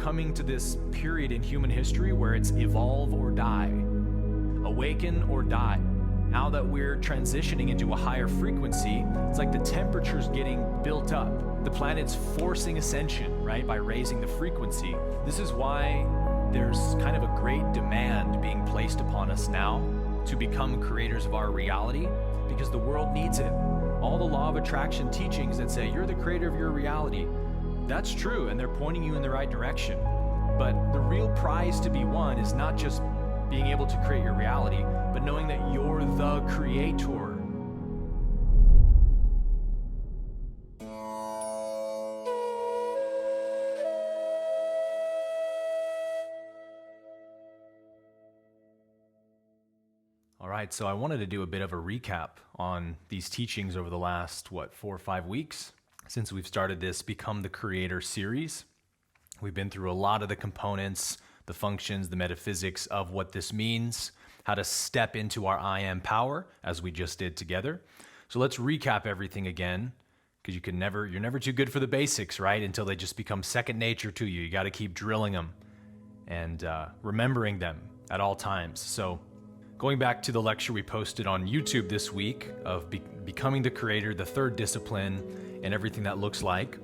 coming to this period in human history where it's evolve or die, awaken or die. Now that we're transitioning into a higher frequency, it's like the temperature's getting built up. The planet's forcing ascension, right, by raising the frequency. This is why there's kind of a great demand being placed upon us now to become creators of our reality, because the world needs it. All the law of attraction teachings that say you're the creator of your reality, that's true, and they're pointing you in the right direction. But the real prize to be won is not just being able to create your reality, but knowing that you're the creator. All right, so I wanted to do a bit of a recap on these teachings over the last, 4 or 5 weeks since we've started this Become the Creator series. We've been through a lot of the components, the functions, the metaphysics of what this means, how to step into our I am power, as we just did together. So let's recap everything again, because you're never too good for the basics, right? Until they just become second nature to you. You got to keep drilling them and remembering them at all times. So going back to the lecture we posted on YouTube this week of Becoming the Creator, the third discipline, and everything that looks like,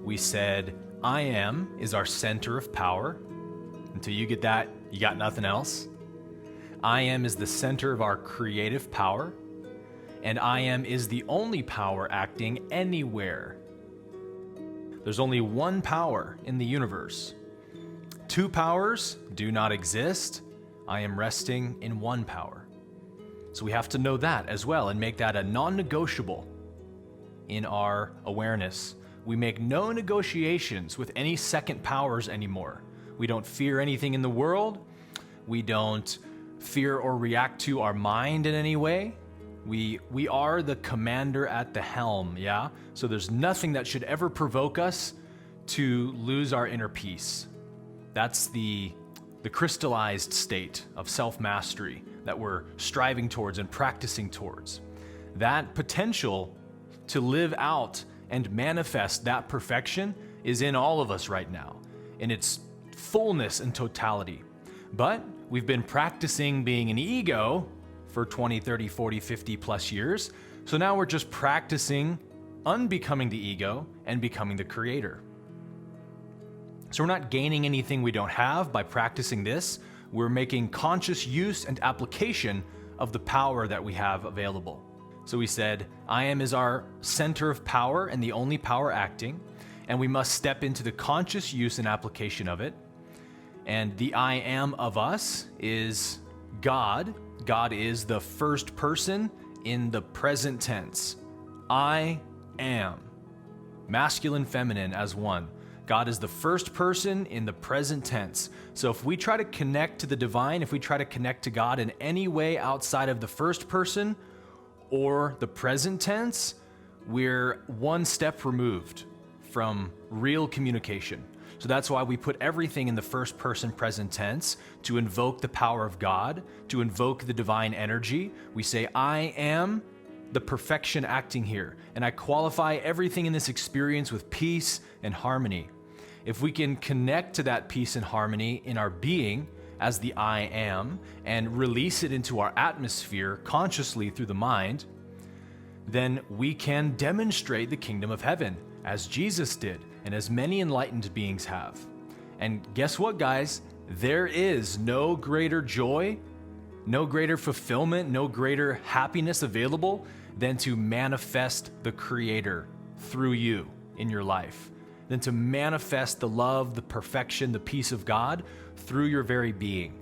we said I am is our center of power. Until you get that, you got nothing else. I am is the center of our creative power, and I am is the only power acting anywhere. There's only one power in the universe. Two powers do not exist. I am resting in one power. So we have to know that as well and make that a non-negotiable in our awareness. We make no negotiations with any second powers anymore. We don't fear anything in the world. We don't fear or react to our mind in any way. We are the commander at the helm, yeah? So there's nothing that should ever provoke us to lose our inner peace. That's the crystallized state of self-mastery that we're striving towards and practicing towards. That potential to live out and manifest that perfection is in all of us right now, in its fullness and totality. But we've been practicing being an ego for 20, 30, 40, 50 plus years. So now we're just practicing unbecoming the ego and becoming the creator. So we're not gaining anything we don't have by practicing this. We're making conscious use and application of the power that we have available. So we said, I am is our center of power and the only power acting, and we must step into the conscious use and application of it. And the I am of us is God. God is the first person in the present tense. I am. Masculine, feminine as one. God is the first person in the present tense. So if we try to connect to the divine, if we try to connect to God in any way outside of the first person or the present tense, we're one step removed from real communication. So that's why we put everything in the first person present tense to invoke the power of God, to invoke the divine energy. We say, I am the perfection acting here, and I qualify everything in this experience with peace and harmony. If we can connect to that peace and harmony in our being as the I am and release it into our atmosphere consciously through the mind, then we can demonstrate the kingdom of heaven as Jesus did and as many enlightened beings have. And guess what, guys? There is no greater joy, no greater fulfillment, no greater happiness available than to manifest the Creator through you in your life, than to manifest the love, the perfection, the peace of God through your very being.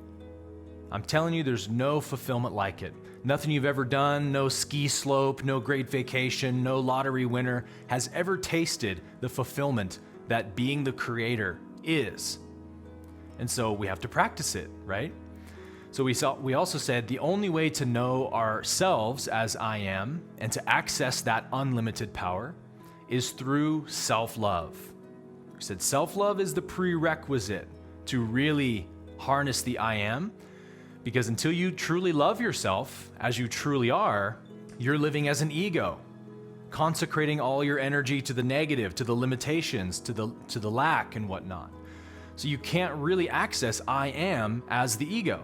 I'm telling you, there's no fulfillment like it. Nothing you've ever done, no ski slope, no great vacation, no lottery winner has ever tasted the fulfillment that being the Creator is. And so we have to practice it, right? So we also said the only way to know ourselves as I am and to access that unlimited power is through self-love. We said self-love is the prerequisite to really harness the I am, because until you truly love yourself as you truly are, you're living as an ego, consecrating all your energy to the negative, to the limitations, to the lack and whatnot. So you can't really access I am as the ego.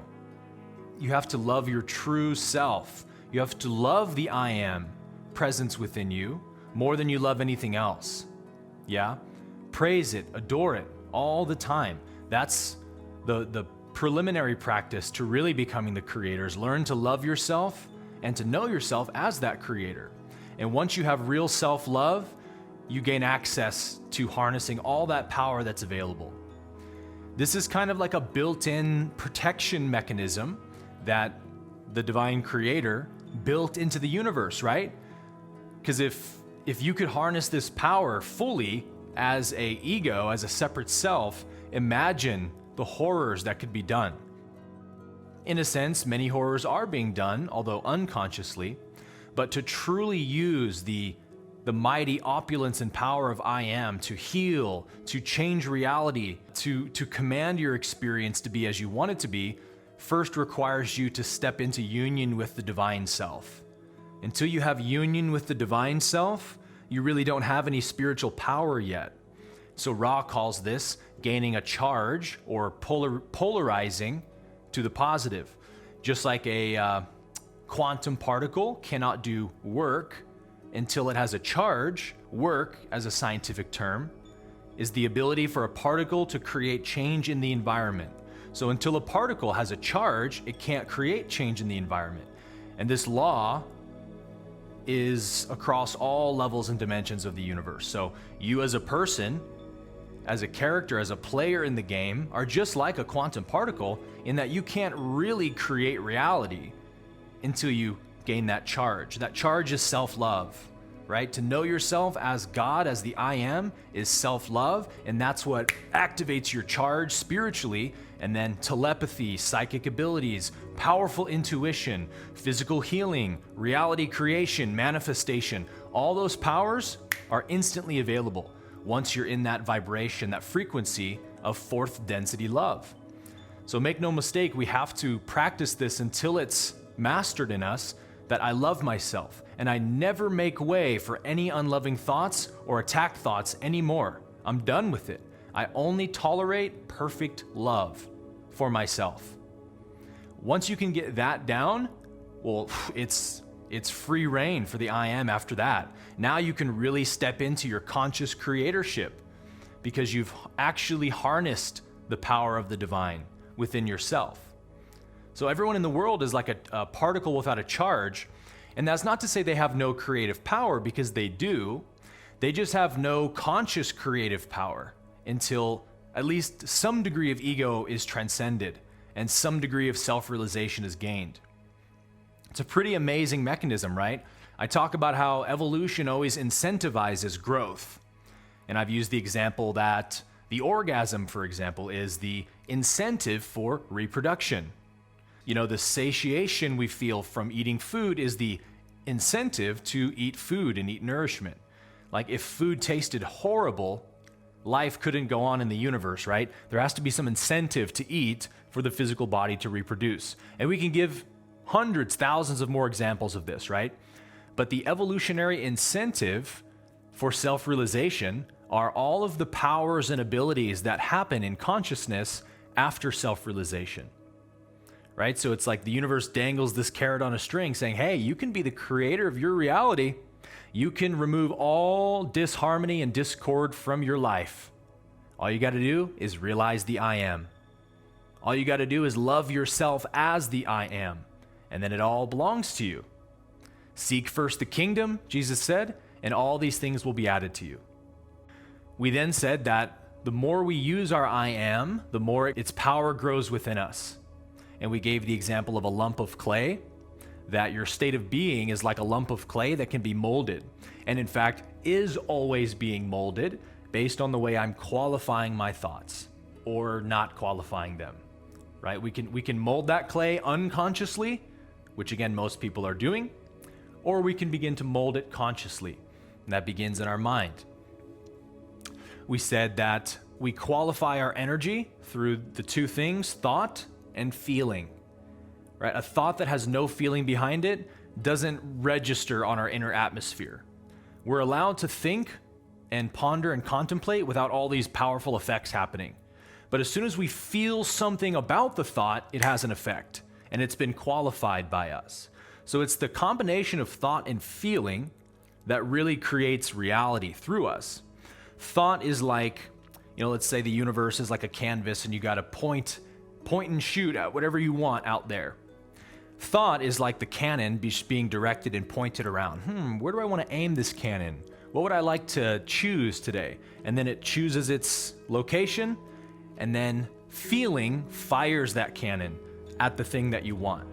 You have to love your true self. You have to love the I am presence within you more than you love anything else. Yeah? Praise it, adore it all the time. That's the preliminary practice to really becoming the creators. Learn to love yourself and to know yourself as that creator. And once you have real self-love, you gain access to harnessing all that power that's available. This is kind of like a built-in protection mechanism that the divine creator built into the universe, right? Because if you could harness this power fully as a ego, as a separate self, imagine the horrors that could be done. In a sense, many horrors are being done, although unconsciously, but to truly use the mighty opulence and power of I am to heal, to change reality, to command your experience to be as you want it to be, first requires you to step into union with the divine self. Until you have union with the divine self, you really don't have any spiritual power yet. So Ra calls this gaining a charge or polarizing to the positive. Just like a quantum particle cannot do work until it has a charge. Work, as a scientific term, is the ability for a particle to create change in the environment. So until a particle has a charge, it can't create change in the environment. And this law is across all levels and dimensions of the universe. So you as a person, as a character, as a player in the game, are just like a quantum particle in that you can't really create reality until you gain that charge. That charge is self-love, right? To know yourself as God, as the I am, is self-love, and that's what activates your charge spiritually. And then telepathy, psychic abilities, powerful intuition, physical healing, reality creation, manifestation, all those powers are instantly available once you're in that vibration, that frequency of fourth density love. So make no mistake, we have to practice this until it's mastered in us that I love myself and I never make way for any unloving thoughts or attack thoughts anymore. I'm done with it. I only tolerate perfect love for myself. Once you can get that down, well, it's free reign for the I am after that. Now you can really step into your conscious creatorship because you've actually harnessed the power of the divine within yourself. So everyone in the world is like a particle without a charge, and that's not to say they have no creative power, because they do. They just have no conscious creative power until at least some degree of ego is transcended and some degree of self-realization is gained. It's a pretty amazing mechanism, right? I talk about how evolution always incentivizes growth. And I've used the example that the orgasm, for example, is the incentive for reproduction. You know, the satiation we feel from eating food is the incentive to eat food and eat nourishment. Like if food tasted horrible, life couldn't go on in the universe, right? There has to be some incentive to eat for the physical body to reproduce. And we can give hundreds, thousands of more examples of this, right? But the evolutionary incentive for self-realization are all of the powers and abilities that happen in consciousness after self-realization, right? So it's like the universe dangles this carrot on a string saying, hey, you can be the creator of your reality. You can remove all disharmony and discord from your life. All you got to do is realize the I am. All you got to do is love yourself as the I am, and then it all belongs to you. Seek first the kingdom, Jesus said, and all these things will be added to you. We then said that the more we use our I am, the more its power grows within us. And we gave the example of a lump of clay, that your state of being is like a lump of clay that can be molded, and in fact is always being molded based on the way I'm qualifying my thoughts or not qualifying them, right? We can mold that clay unconsciously, which again most people are doing, or we can begin to mold it consciously, and that begins in our mind. We said that we qualify our energy through the two things, thought and feeling, right? A thought that has no feeling behind it doesn't register on our inner atmosphere. We're allowed to think and ponder and contemplate without all these powerful effects happening. But as soon as we feel something about the thought, it has an effect, and it's been qualified by us. So it's the combination of thought and feeling that really creates reality through us. Thought is like, let's say the universe is like a canvas and you got to point and shoot at whatever you want out there. Thought is like the cannon being directed and pointed around. Where do I want to aim this cannon? What would I like to choose today? And then it chooses its location, and then feeling fires that cannon at the thing that you want.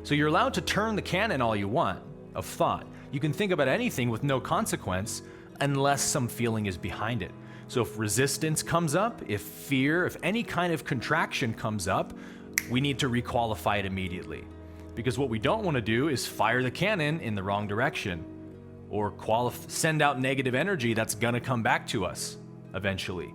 So you're allowed to turn the cannon all you want of thought. You can think about anything with no consequence unless some feeling is behind it. So if resistance comes up, if fear, if any kind of contraction comes up, we need to requalify it immediately. Because what we don't want to do is fire the cannon in the wrong direction or send out negative energy that's going to come back to us eventually.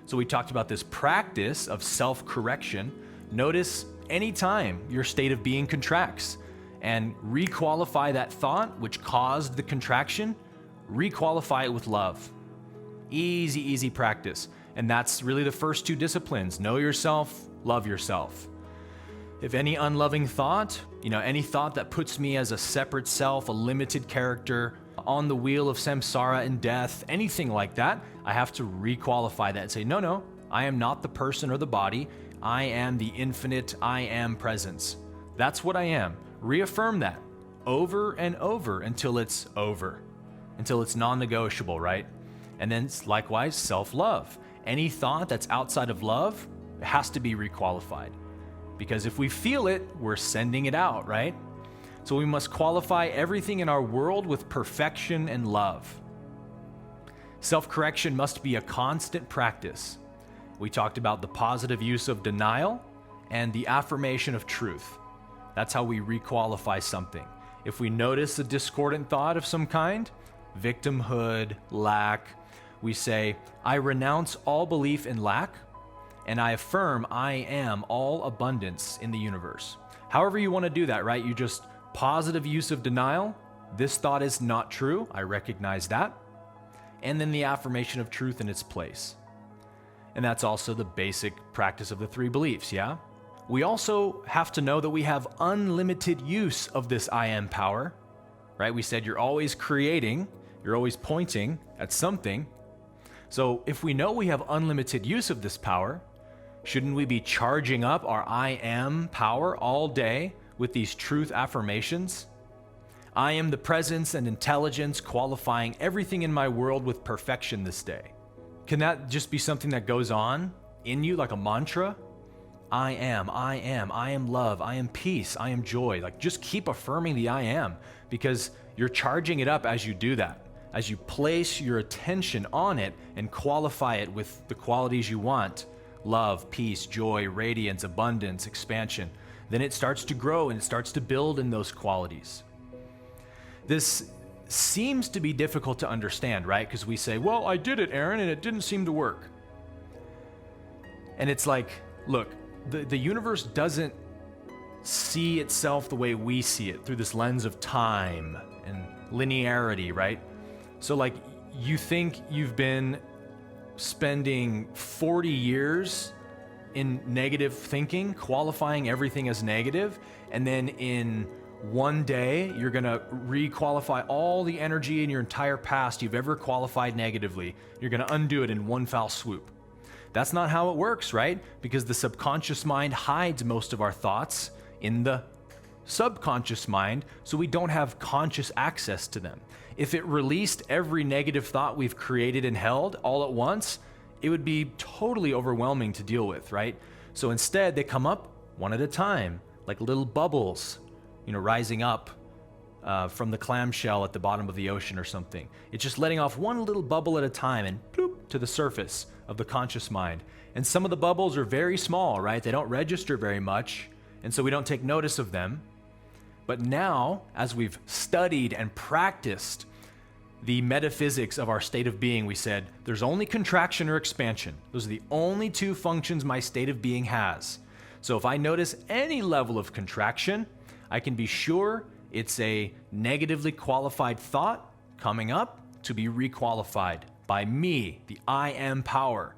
So we talked about this practice of self-correction. Notice anytime your state of being contracts and requalify that thought which caused the contraction, requalify it with love. Easy, easy practice. And that's really the first two disciplines. Know yourself, love yourself. If any unloving thought, any thought that puts me as a separate self, a limited character, on the wheel of samsara and death, anything like that, I have to requalify that and say, no, I am not the person or the body. I am the infinite I am presence. That's what I am. Reaffirm that over and over until it's over, until it's non-negotiable, right? And then likewise, self-love. Any thought that's outside of love has to be requalified. Because if we feel it, we're sending it out, right? So we must qualify everything in our world with perfection and love. Self-correction must be a constant practice. We talked about the positive use of denial and the affirmation of truth. That's how we requalify something. If we notice a discordant thought of some kind, victimhood, lack, we say, I renounce all belief in lack, and I affirm I am all abundance in the universe. However you want to do that, right? You just positive use of denial. This thought is not true. I recognize that. And then the affirmation of truth in its place. And that's also the basic practice of the three beliefs, yeah? We also have to know that we have unlimited use of this I am power, right? We said you're always creating, you're always pointing at something. So if we know we have unlimited use of this power, shouldn't we be charging up our I am power all day with these truth affirmations? I am the presence and intelligence qualifying everything in my world with perfection this day. Can that just be something that goes on in you like a mantra? I am love, I am peace, I am joy. Like just keep affirming the I am, because you're charging it up as you do that. As you place your attention on it and qualify it with the qualities you want, love, peace, joy, radiance, abundance, expansion, then it starts to grow and it starts to build in those qualities. This seems to be difficult to understand, right? Because we say, well, I did it, Aaron, and it didn't seem to work. And it's like, look, the universe doesn't see itself the way we see it, through this lens of time and linearity, right? So like, you think you've been spending 40 years in negative thinking, qualifying everything as negative, and then in one day, you're gonna requalify all the energy in your entire past you've ever qualified negatively. You're gonna undo it in one foul swoop. That's not how it works, right? Because the subconscious mind hides most of our thoughts in the subconscious mind, so we don't have conscious access to them. If it released every negative thought we've created and held all at once, it would be totally overwhelming to deal with, right? So instead, they come up one at a time, like little bubbles, rising up from the clamshell at the bottom of the ocean or something. It's just letting off one little bubble at a time and bloop to the surface of the conscious mind. And some of the bubbles are very small, right? They don't register very much, and so we don't take notice of them. But now, as we've studied and practiced the metaphysics of our state of being, we said, there's only contraction or expansion. Those are the only two functions my state of being has. So if I notice any level of contraction, I can be sure it's a negatively qualified thought coming up to be requalified by me, the I am power.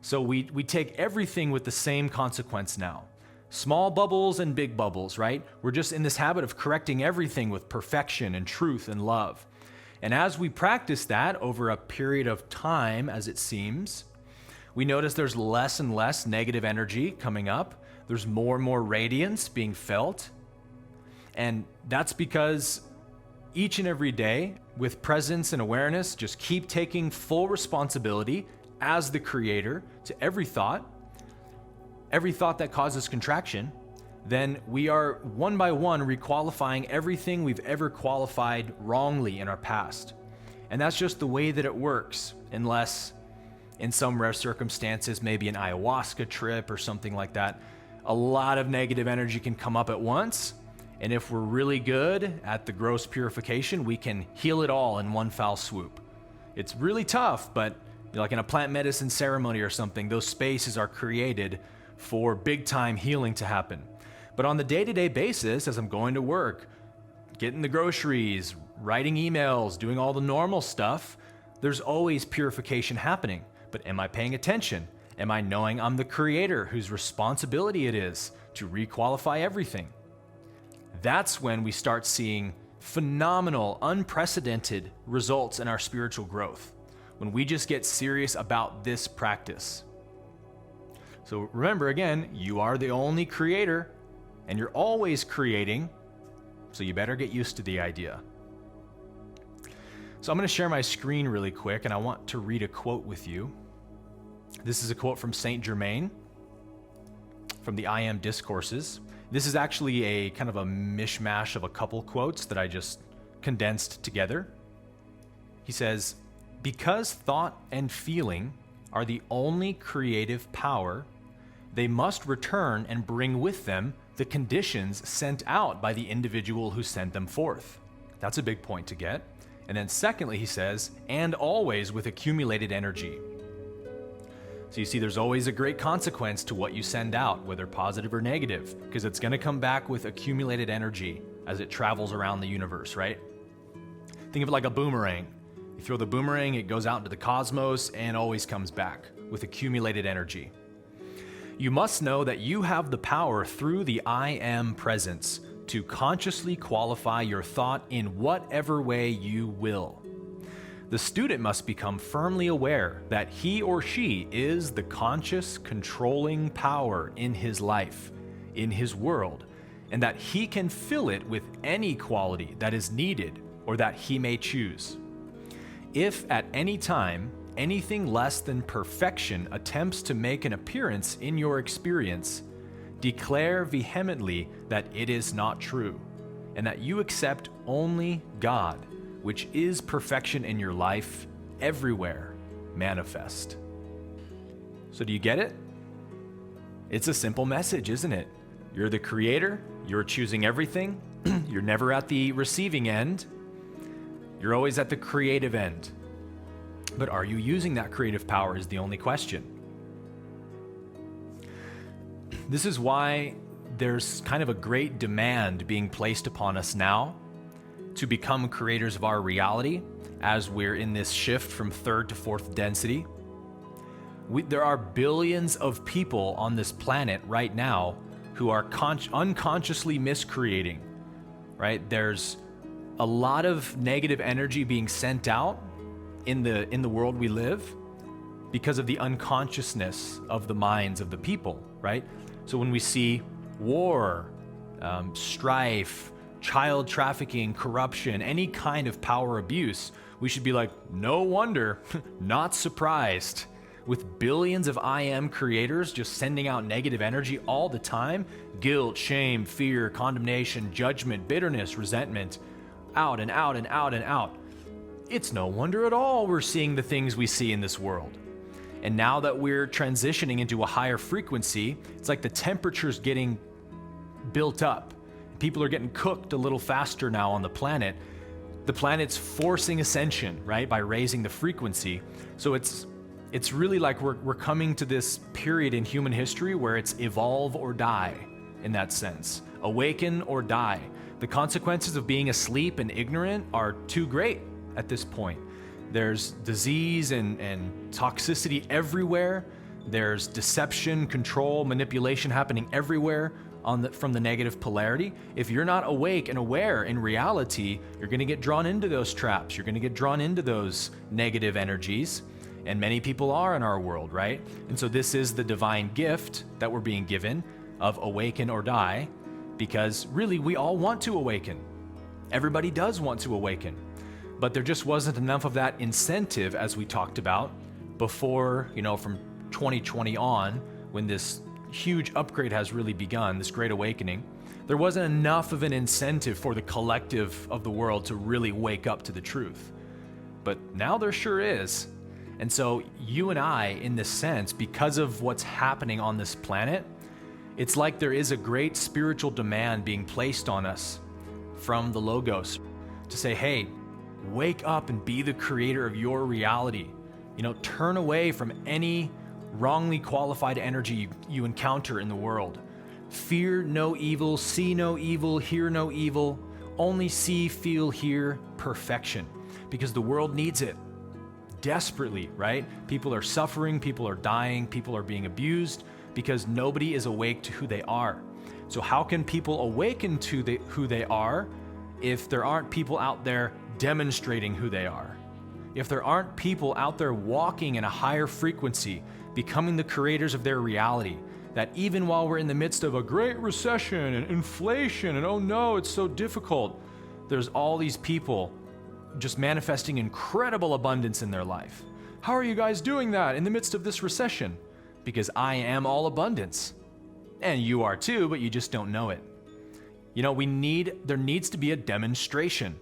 So we take everything with the same consequence now. Small bubbles and big bubbles, right? We're just in this habit of correcting everything with perfection and truth and love. And as we practice that over a period of time, as it seems, we notice there's less and less negative energy coming up. There's more and more radiance being felt. And that's because each and every day, with presence and awareness, just keep taking full responsibility as the creator to every thought that causes contraction, then we are one by one requalifying everything we've ever qualified wrongly in our past. And that's just the way that it works, unless in some rare circumstances, maybe an ayahuasca trip or something like that, a lot of negative energy can come up at once. And if we're really good at the gross purification, we can heal it all in one foul swoop. It's really tough, but like in a plant medicine ceremony or something, those spaces are created for big time healing to happen. But on the day-to-day basis, as I'm going to work, getting the groceries, writing emails, doing all the normal stuff, there's always purification happening. But am I paying attention? Am I knowing I'm the creator whose responsibility it is to requalify everything? That's when we start seeing phenomenal, unprecedented results in our spiritual growth, when we just get serious about this practice. So remember, again, you are the only creator, and you're always creating, so you better get used to the idea. So I'm going to share my screen really quick, and I want to read a quote with you. This is a quote from Saint Germain from the I Am Discourses. This is actually a kind of a mishmash of a couple quotes that I just condensed together. He says, "Because thought and feeling are the only creative power, they must return and bring with them the conditions sent out by the individual who sent them forth." That's a big point to get. And then secondly, he says, "and always with accumulated energy." So you see, there's always a great consequence to what you send out, whether positive or negative, because it's going to come back with accumulated energy as it travels around the universe, right? Think of it like a boomerang. You throw the boomerang, it goes out into the cosmos and always comes back with accumulated energy. You must know that you have the power through the I Am presence to consciously qualify your thought in whatever way you will. The student must become firmly aware that he or she is the conscious, controlling power in his life, in his world, and that he can fill it with any quality that is needed or that he may choose. If at any time anything less than perfection attempts to make an appearance in your experience, declare vehemently that it is not true, and that you accept only God, which is perfection in your life, everywhere manifest. So do you get it? It's a simple message, isn't it? You're the creator, you're choosing everything, you're never at the receiving end, you're always at the creative end. But are you using that creative power is the only question. This is why there's kind of a great demand being placed upon us now to become creators of our reality as we're in this shift from third to fourth density. There are billions of people on this planet right now who are unconsciously miscreating, right? There's a lot of negative energy being sent out in the world we live because of the unconsciousness of the minds of the people, right? So when we see war, strife, child trafficking, corruption, any kind of power abuse, we should be like, no wonder, not surprised. With billions of I Am creators just sending out negative energy all the time, guilt, shame, fear, condemnation, judgment, bitterness, resentment, out and out and out and out. It's no wonder at all we're seeing the things we see in this world. And now that we're transitioning into a higher frequency, it's like the temperature's getting built up. People are getting cooked a little faster now on the planet. The planet's forcing ascension, right, by raising the frequency. So it's really like we're coming to this period in human history where it's evolve or die in that sense. Awaken or die. The consequences of being asleep and ignorant are too great at this point. There's disease and toxicity everywhere. There's deception, control, manipulation happening everywhere from the negative polarity. If you're not awake and aware in reality, you're going to get drawn into those traps. You're going to get drawn into those negative energies. And many people are in our world, right? And so this is the divine gift that we're being given of awaken or die, because really we all want to awaken. Everybody does want to awaken. But there just wasn't enough of that incentive, as we talked about before, from 2020 on, when this huge upgrade has really begun, this great awakening. There wasn't enough of an incentive for the collective of the world to really wake up to the truth. But now there sure is. And so you and I, in this sense, because of what's happening on this planet, it's like there is a great spiritual demand being placed on us from the Logos to say, hey, wake up and be the creator of your reality. Turn away from any wrongly qualified energy you encounter in the world. Fear no evil, see no evil, hear no evil. Only see, feel, hear perfection. Because the world needs it desperately, right? People are suffering, people are dying, people are being abused because nobody is awake to who they are. So how can people awaken to who they are if there aren't people out there demonstrating who they are? If there aren't people out there walking in a higher frequency, becoming the creators of their reality, that even while we're in the midst of a great recession and inflation and oh no, it's so difficult, there's all these people just manifesting incredible abundance in their life. How are you guys doing that in the midst of this recession? Because I am all abundance. And you are too, but you just don't know it. There needs to be a demonstration.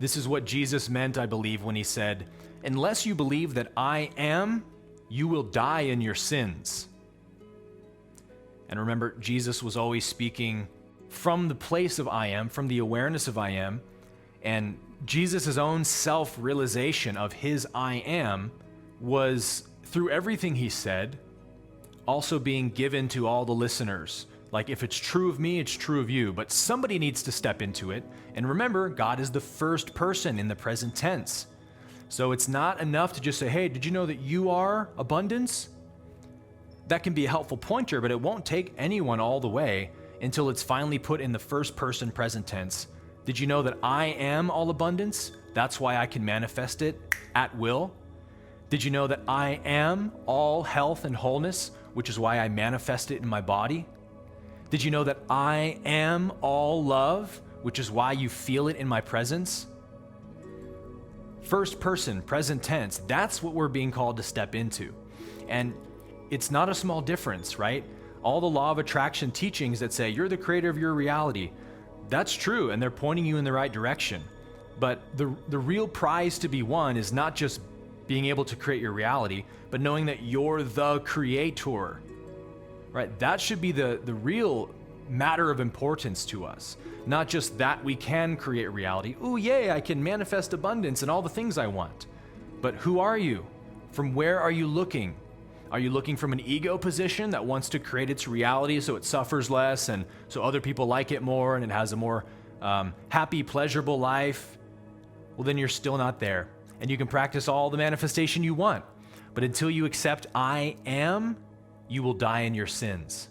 This is what Jesus meant, I believe, when he said, unless you believe that I am, you will die in your sins. And remember, Jesus was always speaking from the place of I am, from the awareness of I am, and Jesus' own self-realization of his I am was, through everything he said, also being given to all the listeners. Like, if it's true of me, it's true of you, but somebody needs to step into it. And remember, God is the first person in the present tense. So it's not enough to just say, hey, did you know that you are abundance? That can be a helpful pointer, but it won't take anyone all the way until it's finally put in the first person present tense. Did you know that I am all abundance? That's why I can manifest it at will. Did you know that I am all health and wholeness, which is why I manifest it in my body? Did you know that I am all love, which is why you feel it in my presence? First person, present tense, that's what we're being called to step into. And it's not a small difference, right? All the law of attraction teachings that say you're the creator of your reality, that's true, and they're pointing you in the right direction. But the real prize to be won is not just being able to create your reality, but knowing that you're the creator, right? That should be the real matter of importance to us. Not just that we can create reality. Ooh, yay, I can manifest abundance and all the things I want. But who are you? From where are you looking? Are you looking from an ego position that wants to create its reality so it suffers less and so other people like it more and it has a more happy, pleasurable life? Well, then you're still not there. And you can practice all the manifestation you want. But until you accept I am, you will die in your sins.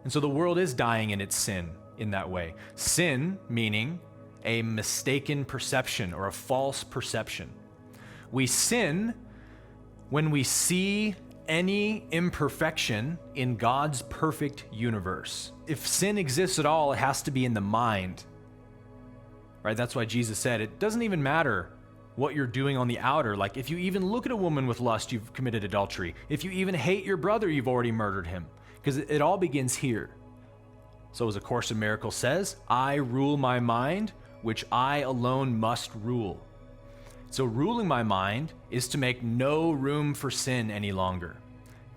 And so the world is dying in its sin in that way. Sin meaning a mistaken perception or a false perception. We sin when we see any imperfection in God's perfect universe. If sin exists at all, it has to be in the mind. Right? That's why Jesus said it doesn't even matter what you're doing on the outer. Like, if you even look at a woman with lust, you've committed adultery. If you even hate your brother, you've already murdered him. Because it all begins here. So as A Course in Miracles says, I rule my mind, which I alone must rule. So ruling my mind is to make no room for sin any longer,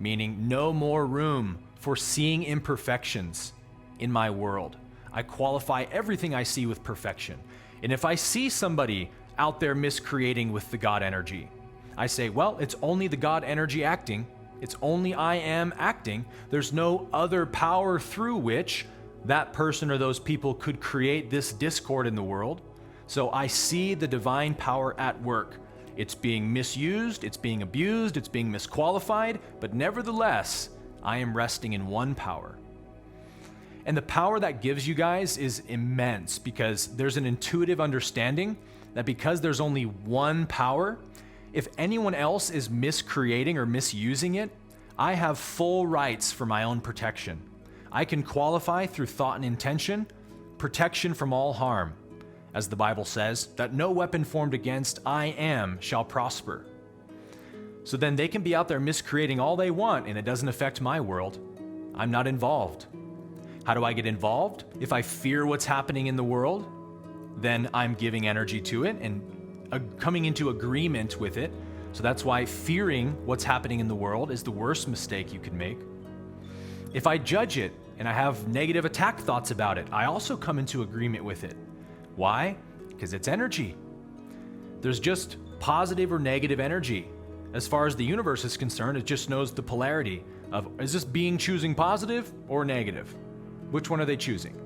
meaning no more room for seeing imperfections in my world. I qualify everything I see with perfection. And if I see somebody out there miscreating with the God energy, I say, well, it's only the God energy acting. It's only I am acting. There's no other power through which that person or those people could create this discord in the world. So I see the divine power at work. It's being misused, it's being abused, it's being misqualified, but nevertheless, I am resting in one power. And the power that gives you guys is immense because there's an intuitive understanding that because there's only one power, if anyone else is miscreating or misusing it, I have full rights for my own protection. I can qualify through thought and intention, protection from all harm. As the Bible says, that no weapon formed against I am shall prosper. So then they can be out there miscreating all they want and it doesn't affect my world. I'm not involved. How do I get involved? If I fear what's happening in the world, then I'm giving energy to it and coming into agreement with it. So that's why fearing what's happening in the world is the worst mistake you can make. If I judge it and I have negative attack thoughts about it, I also come into agreement with it. Why? Because it's energy. There's just positive or negative energy. As far as the universe is concerned, it just knows the polarity of, is this being choosing positive or negative? Which one are they choosing?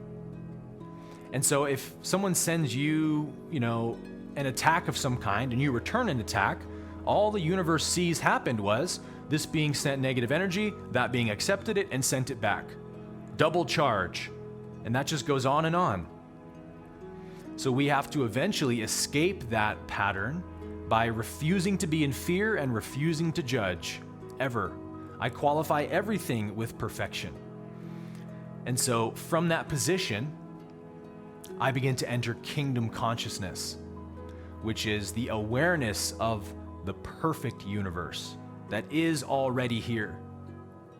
And so if someone sends you, an attack of some kind and you return an attack, all the universe sees happened was this being sent negative energy, that being accepted it and sent it back. Double charge. And that just goes on and on. So we have to eventually escape that pattern by refusing to be in fear and refusing to judge, ever. I qualify everything with perfection. And so from that position, I begin to enter kingdom consciousness, which is the awareness of the perfect universe that is already here.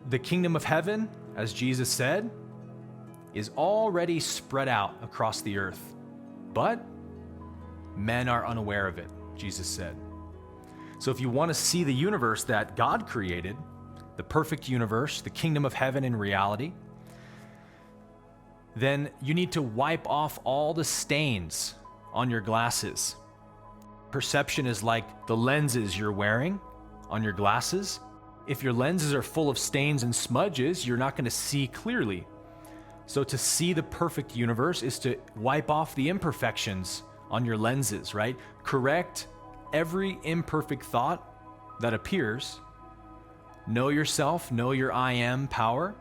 The kingdom of heaven, as Jesus said, is already spread out across the earth, but men are unaware of it, Jesus said. So if you want to see the universe that God created, the perfect universe, the kingdom of heaven in reality, then you need to wipe off all the stains on your glasses. Perception is like the lenses you're wearing on your glasses. If your lenses are full of stains and smudges, you're not going to see clearly. So to see the perfect universe is to wipe off the imperfections on your lenses, right? Correct every imperfect thought that appears. Know yourself, know your I am power,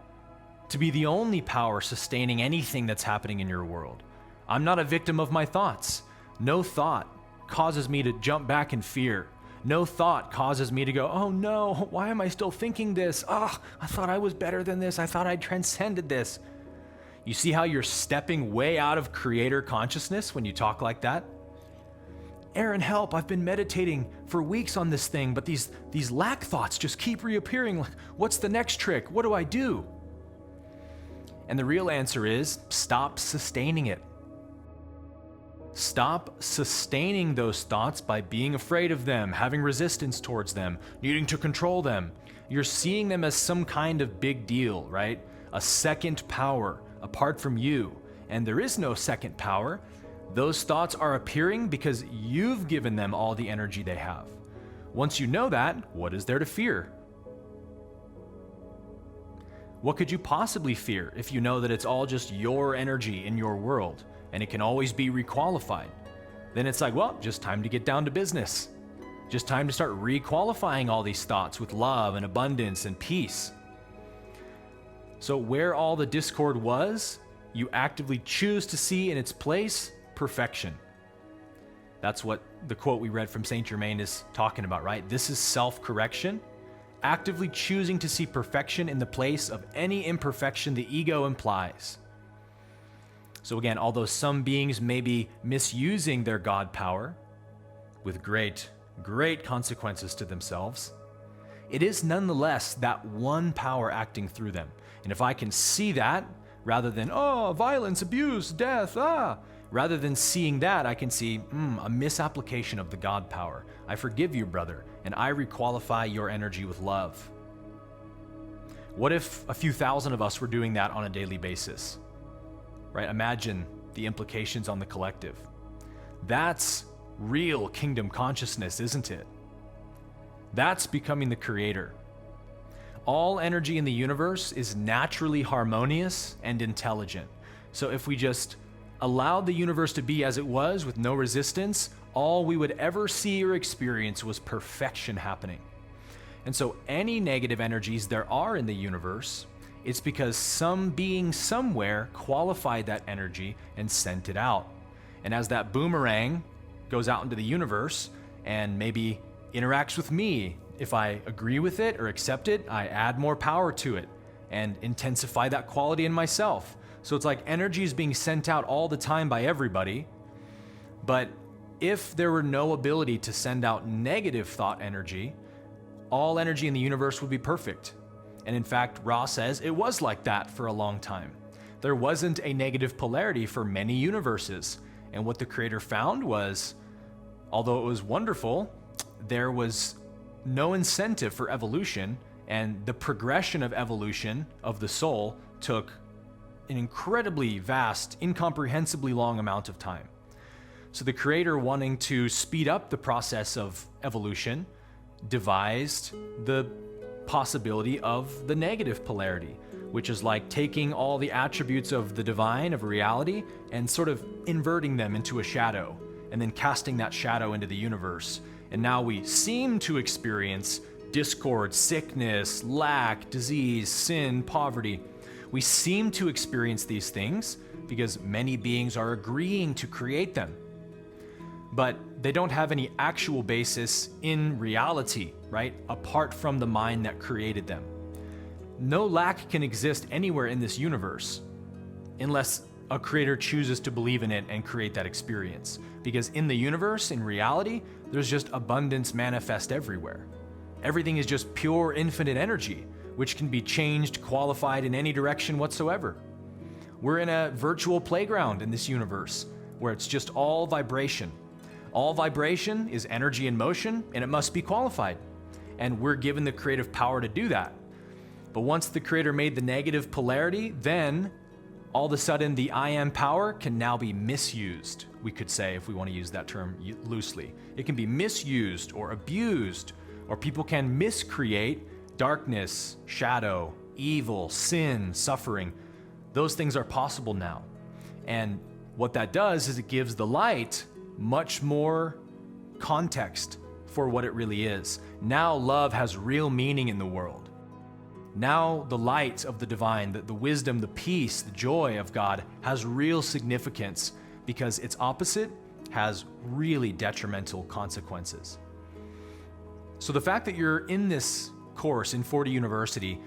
to be the only power sustaining anything that's happening in your world. I'm not a victim of my thoughts. No thought causes me to jump back in fear. No thought causes me to go, oh no, why am I still thinking this? Oh, I thought I was better than this. I thought I transcended this. You see how you're stepping way out of creator consciousness when you talk like that? Aaron, help, I've been meditating for weeks on this thing, but these lack thoughts just keep reappearing. Like, what's the next trick? What do I do? And the real answer is stop sustaining it. Stop sustaining those thoughts by being afraid of them, having resistance towards them, needing to control them. You're seeing them as some kind of big deal, right? A second power apart from you. And there is no second power. Those thoughts are appearing because you've given them all the energy they have. Once you know that, what is there to fear? What could you possibly fear if you know that it's all just your energy in your world and it can always be requalified? Then it's like, well, just time to get down to business. Just time to start requalifying all these thoughts with love and abundance and peace. So where all the discord was, you actively choose to see in its place perfection. That's what the quote we read from Saint Germain is talking about, right? This is self-correction. Actively choosing to see perfection in the place of any imperfection the ego implies. So again, although some beings may be misusing their God power with great consequences to themselves, it is nonetheless that one power acting through them. And if I can see that, rather than, oh, violence, abuse, death, rather than seeing that, I can see a misapplication of the God power. I forgive you, brother, and I requalify your energy with love. What if a few thousand of us were doing that on a daily basis? Right? Imagine the implications on the collective. That's real kingdom consciousness, isn't it? That's becoming the creator. All energy in the universe is naturally harmonious and intelligent. So if we just allowed the universe to be as it was with no resistance, all we would ever see or experience was perfection happening. And so any negative energies there are in the universe, it's because some being somewhere qualified that energy and sent it out. And as that boomerang goes out into the universe and maybe interacts with me, if I agree with it or accept it, I add more power to it and intensify that quality in myself. So it's like energy is being sent out all the time by everybody. But if there were no ability to send out negative thought energy, all energy in the universe would be perfect. And in fact, Ra says it was like that for a long time. There wasn't a negative polarity for many universes. And what the Creator found was, although it was wonderful, there was no incentive for evolution, and the progression of evolution of the soul took an incredibly vast, incomprehensibly long amount of time. So the Creator, wanting to speed up the process of evolution, devised the possibility of the negative polarity, which is like taking all the attributes of the divine, of reality, and sort of inverting them into a shadow, and then casting that shadow into the universe. And now we seem to experience discord, sickness, lack, disease, sin, poverty. We seem to experience these things because many beings are agreeing to create them. But they don't have any actual basis in reality, right? Apart from the mind that created them. No lack can exist anywhere in this universe unless a creator chooses to believe in it and create that experience. Because in the universe, in reality, there's just abundance manifest everywhere. Everything is just pure infinite energy, which can be changed, qualified in any direction whatsoever. We're in a virtual playground in this universe where it's just all vibration. All vibration is energy in motion, and it must be qualified. And we're given the creative power to do that. But once the Creator made the negative polarity, then all of a sudden the I am power can now be misused, we could say, if we want to use that term loosely. It can be misused or abused, or people can miscreate darkness, shadow, evil, sin, suffering. Those things are possible now. And what that does is it gives the light much more context for what it really is. Now love has real meaning in the world. Now the light of the divine, the wisdom, the peace, the joy of God has real significance because its opposite has really detrimental consequences. So the fact that you're in this course in 40 University,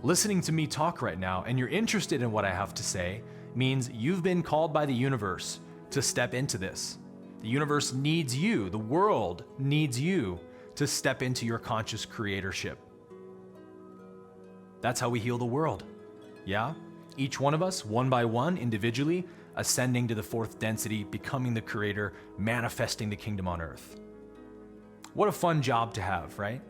listening to me talk right now, and you're interested in what I have to say, means you've been called by the universe to step into this. The universe needs you, the world needs you to step into your conscious creatorship. That's how we heal the world. Yeah? Each one of us, one by one, individually, ascending to the fourth density, becoming the creator, manifesting the kingdom on earth. What a fun job to have, right?